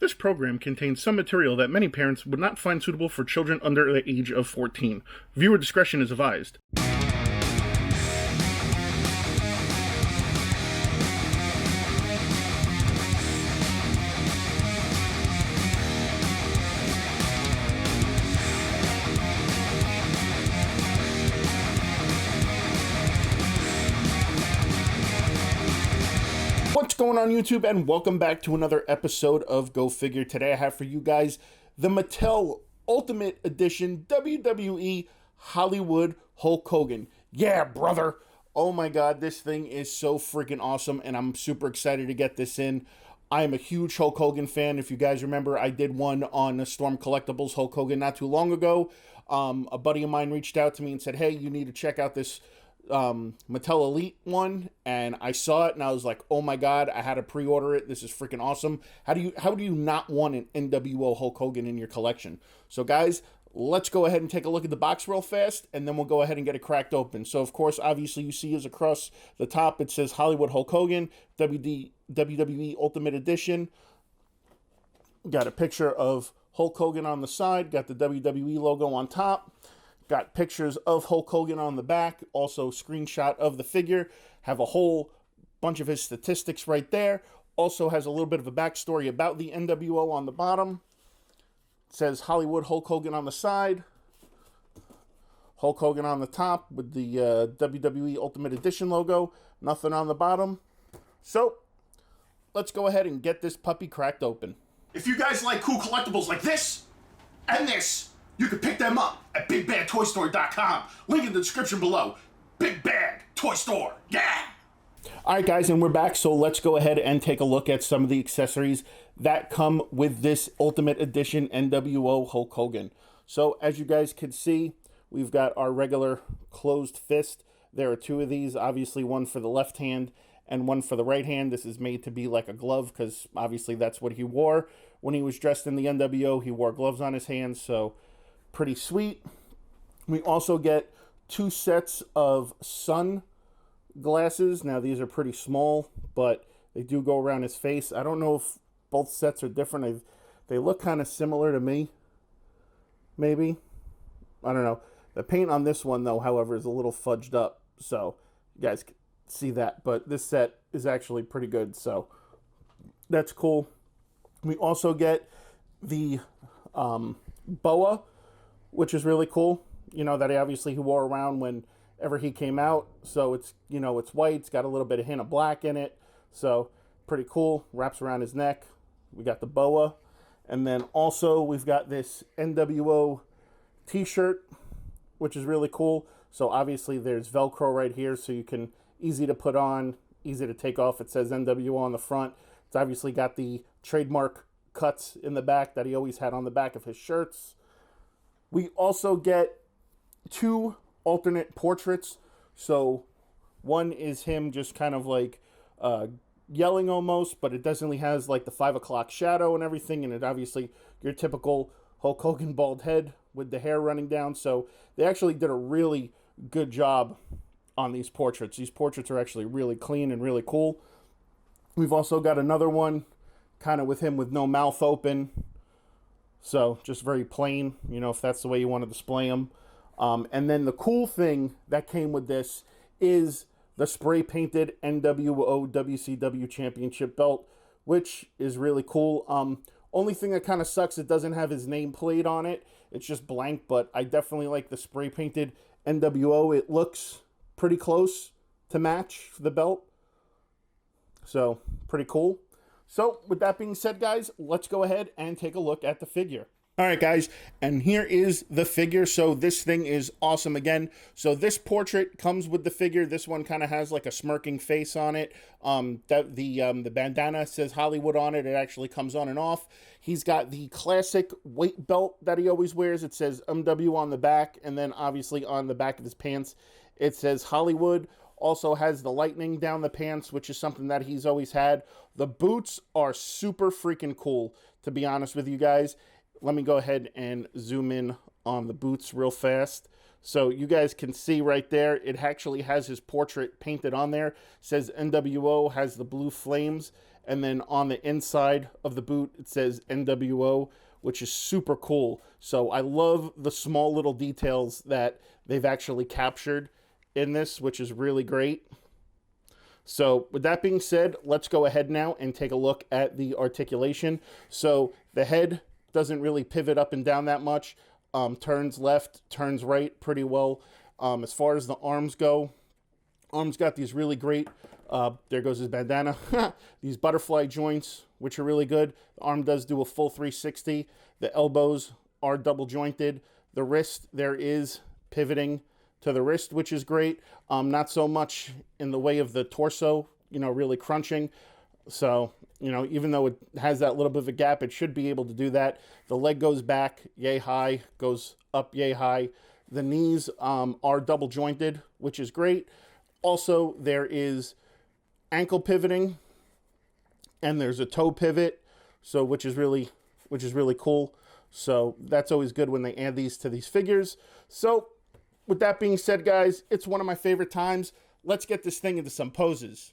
This program contains some material that many parents would not find suitable for children under the age of 14. Viewer discretion is advised. What's going on YouTube, and welcome back to another episode of Go Figure. Today I have for you guys the Mattel Ultimate Edition WWE Hollywood Hulk Hogan. Yeah, brother! Oh my god, this thing is so freaking awesome, and I'm super excited to get this in. I am a huge Hulk Hogan fan. If you guys remember, I did one on the Storm Collectibles Hulk Hogan not too long ago. A buddy of mine reached out to me and said, hey, you need to check out this Mattel Elite one, and I saw it and I was like, oh my god, I had to pre-order it. This is freaking awesome. How do you not want an NWO Hulk Hogan in your collection? So guys, let's go ahead and take a look at the box real fast, and then we'll go ahead and get it cracked open. So of course, obviously you see is across the top it says Hollywood Hulk Hogan WWE Ultimate Edition. Got a picture of Hulk Hogan on the side, got the WWE logo on top. Got pictures of Hulk Hogan on the back, also screenshot of the figure, have a whole bunch of his statistics right there. Also has a little bit of a backstory about the NWO on the bottom. It says Hollywood Hulk Hogan on the side, Hulk Hogan on the top with the WWE Ultimate Edition logo, nothing on the bottom. So, let's go ahead and get this puppy cracked open. If you guys like cool collectibles like this and this, you can pick them up at BigBadToyStore.com. Link in the description below. Big Bad Toy Store. Yeah! Alright guys, and we're back, so let's go ahead and take a look at some of the accessories that come with this Ultimate Edition NWO Hulk Hogan. So, as you guys can see, we've got our regular closed fist. There are two of these, obviously one for the left hand and one for the right hand. This is made to be like a glove, because obviously that's what he wore. When he was dressed in the NWO, he wore gloves on his hands, so pretty sweet. We also get two sets of sun glasses. Now these are pretty small, but they do go around his face. I don't know if both sets are different. They look kind of similar to me, maybe. I don't know. The paint on this one, though, however, is a little fudged up, so you guys can see that. But this set is actually pretty good, so that's cool. We also get the boa, which is really cool, you know, that he wore around whenever he came out. So it's, you know, it's white, it's got a little bit of hint of black in it, so pretty cool. Wraps around his neck. We got the boa, and then also we've got this NWO t-shirt, which is really cool. So obviously there's Velcro right here, so you can, easy to put on, easy to take off. It says NWO on the front. It's obviously got the trademark cuts in the back that he always had on the back of his shirts. We also get two alternate portraits. So one is him just kind of like yelling almost, but it definitely has like the 5 o'clock shadow and everything. And it obviously your typical Hulk Hogan bald head with the hair running down. So they actually did a really good job on these portraits. These portraits are actually really clean and really cool. We've also got another one kind of with him with no mouth open. So, just very plain, you know, if that's the way you want to display them. And then the cool thing that came with this is the spray-painted NWO WCW Championship belt, which is really cool. Only thing that kind of sucks, it doesn't have his name plate on it. It's just blank, but I definitely like the spray-painted NWO. It looks pretty close to match the belt. So, pretty cool. So, with that being said, guys, let's go ahead and take a look at the figure. All right, guys, and here is the figure. So, this thing is awesome again. So, this portrait comes with the figure. This one kind of has like a smirking face on it. The bandana says Hollywood on it. It actually comes on and off. He's got the classic weight belt that he always wears. It says MW on the back, and then obviously on the back of his pants, it says Hollywood. Also has the lightning down the pants, which is something that he's always had. The boots are super freaking cool, to be honest with you guys. Let me go ahead and zoom in on the boots real fast. So you guys can see right there, it actually has his portrait painted on there. It says NWO, has the blue flames, And then on the inside of the boot, it says NWO, which is super cool. So I love the small little details that they've actually captured in this, which is really great. So with that being said, let's go ahead now and take a look at the articulation. So the head doesn't really pivot up and down that much. Turns left, turns right pretty well. As far as the arms go, arms got these really great, there goes his bandana, these butterfly joints, which are really good. The arm does do a full 360. The elbows are double jointed. The wrist, there is pivoting to the wrist, which is great. Not so much in the way of the torso, really crunching. So, even though it has that little bit of a gap, it should be able to do that. The leg goes back yay high, goes up yay high. The knees are double jointed, which is great. Also, there is ankle pivoting, and there's a toe pivot, so which is really cool. So that's always good when they add these to these figures. So with that being said, guys, it's one of my favorite times. Let's get this thing into some poses.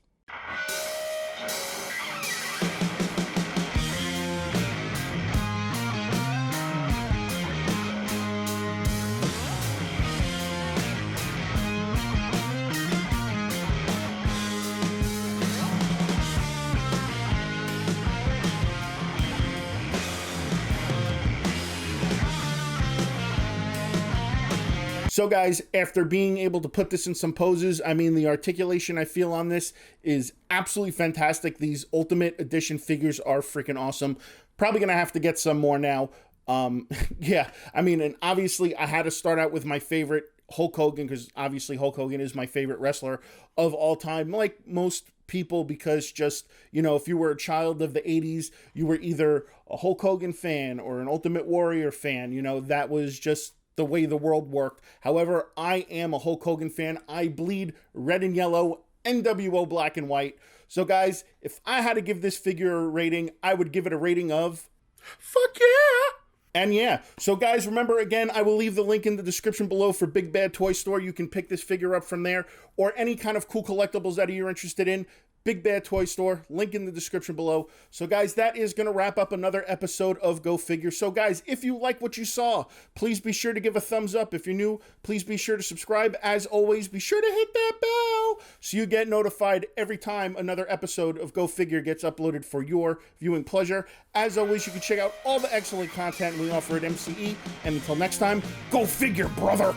So guys, after being able to put this in some poses, I mean, the articulation I feel on this is absolutely fantastic. These Ultimate Edition figures are freaking awesome. Probably going to have to get some more now. Yeah, I mean, and obviously I had to start out with my favorite, Hulk Hogan, because obviously Hulk Hogan is my favorite wrestler of all time, like most people, because just, if you were a child of the 80s, you were either a Hulk Hogan fan or an Ultimate Warrior fan. That was just the way the world worked. However, I am a Hulk Hogan fan. I bleed red and yellow, NWO black and white. So guys, if I had to give this figure a rating, I would give it a rating of fuck yeah. And yeah, so guys, remember again, I will leave the link in the description below for Big Bad Toy Store. You can pick this figure up from there, or any kind of cool collectibles that you're interested in. Big Bad Toy Store, link in the description below. So guys, that is going to wrap up another episode of Go Figure. So guys, if you like what you saw, please be sure to give a thumbs up. If you're new, please be sure to subscribe. As always, be sure to hit that bell so you get notified every time another episode of Go Figure gets uploaded for your viewing pleasure. As always, you can check out all the excellent content we offer at MCE. And until next time, go figure, brother!